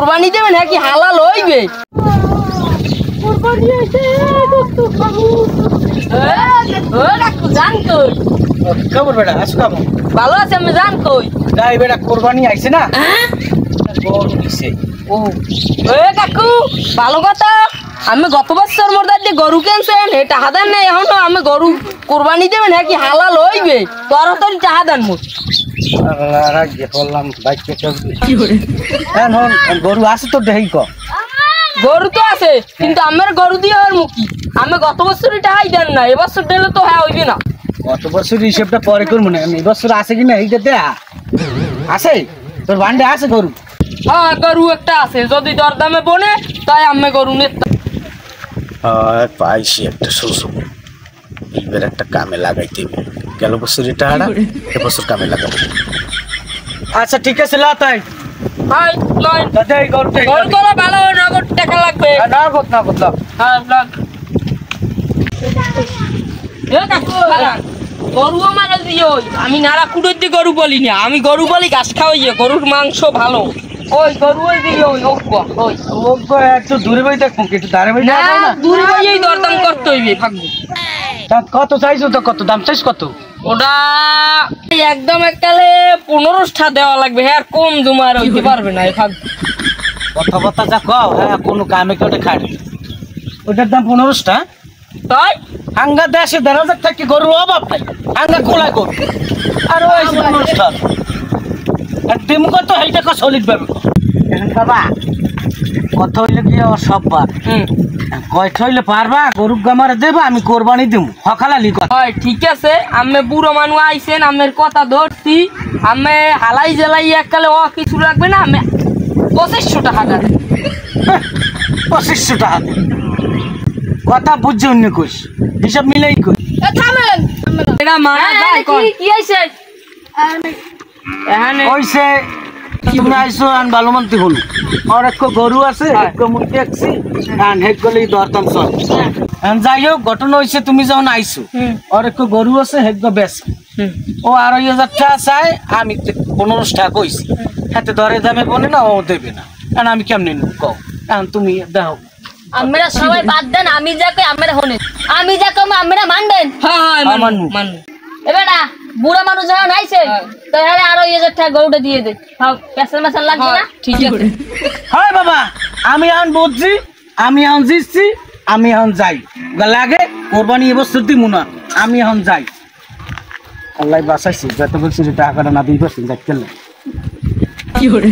কোরবানি দেবে নাকি হালাল হইবে? কোরবানি আছে তো খাবো। ও কাকু জান কই? খবর বেটা আসো কাম। ভালো আছে আমি জান কই? যাই বেটা কোরবানি আইছে না? গরু দিছে। ও এ কাকু ভালো কথা। আমি গত বছর মোর দাদি গরু কিনছেন এই টাকা দেন না এখনো আমি গরু কোরবানি দেবে নাকি হালাল হইবে? তোর তো টাকা দেন মোর। রাজ্যে বললাম বাইকে কি করে? হ্যাঁ গরু আছে তো দেই ক। গরু তো আছে কিন্তু আমার গরু দিয়ে আর মুখি আমি গত বছরই টাকাই দেন না এবছর দিলে তো হ্যাঁ হইবে না। গত বছর হিসেবটা পরে করবো না এই বছর আছে কিনা এইটা দেয়া আছে তোর ভান্ডে আছে গরু? হ্যাঁ গরু একটা আছে যদি দরদামে বনে তাই আমি গরু নিতে পাইছি একটা শ্বশুর এইবার একটা কামে লাগাইতে গেল বছর এটা এবছর কামে লাগাবো। আচ্ছা ঠিক আছে লা তাই হাই লাইন দাদা এই গরুটা গরু তোলা ভালো নগদ টাকা লাগবে। নগদ হ্যাঁ লাগ এ কাকু গরু আমার দিও আমি নারা কুড়ের দিয়ে গরু বলি না আমি গরু বলি ঘাস খাওয়াইয়ে গরুর মাংস ভালো ওই গরু ওই দিও ওই একটু দূরে বই দেখবো একটু দাঁড়ে বই না দূরে বইয়েই দরদাম করতে হইবে ভাগ্য। কত চাইছো তো কত দাম চাইছ কত? ওটা একদম এককালে 15টা দেওয়া লাগবে হ্যাঁ আর কম জমার হইতে পারবে না এই ভাগ্য। কথা যা কও হ্যাঁ কোনো কামে কেউ খাড়ি ওটার দাম 15টা তাই হাঙ্গা দেশে 1000 টাকা গরুর অভাব নাই হাঙ্গা খোলা গরু আর ওই 15টা আর দিমু কত এইটা কো সলিড পাবে এখন বাবা কত হইলে কি আর সববার কয়টা হইলে পারবা গরু গামারে দেবা আমি কোরবানি দিমু হকালালি কথা। হয় ঠিক আছে আমি বুড়ো মানুষ আইছেন আমের কথা ধরছি আমি হালাই জ্বালাই এককালে ও কিছু লাগবে না আমি 2500 টাকা দেব। 2500 টাকা কথা বুঝছো অন্য কইস হিসাব মিলাই কই থামেন এটা মানা যায় কোন কি হইছে এখানে কইছে তুমি আইছো আন ভালো মানতে হল আর এক গরু আছে এক মুই দেখছি আন হেক গলি দরদাম সব আন যাইও ঘটনা হইছে তুমি যখন আইছো আর এক গরু আছে হেক বেশ ও 2,500 টাকা চাই আমি 15 টাকা কইছি হাতে ধরে দামে বনে না ও দেবে না কারণ আমি কেমনে নিব কও এখন তুমি দাও। আমরা সবাই বাদ দেন আমি যাকে আমরা হনে আমি যাকে আমরা মানবেন। হ্যাঁ হ্যাঁ মানবো এবারে বুড়া মানুষ যখন আইছে তাহলে 2,500 টাকা গরুটা দিয়ে দে খাও পেছন মাছাল লাগবে না ঠিক আছে। হ্যাঁ বাবা আমি এখন বুঝছি আমি এখন জিতছি আমি এখন যাই লাগে কোরবানি এবছর দিমু না আমি এখন যাই আল্লাহ বাঁচাইছি যত বলছি টাকাটা না 2% যাইতে কি করে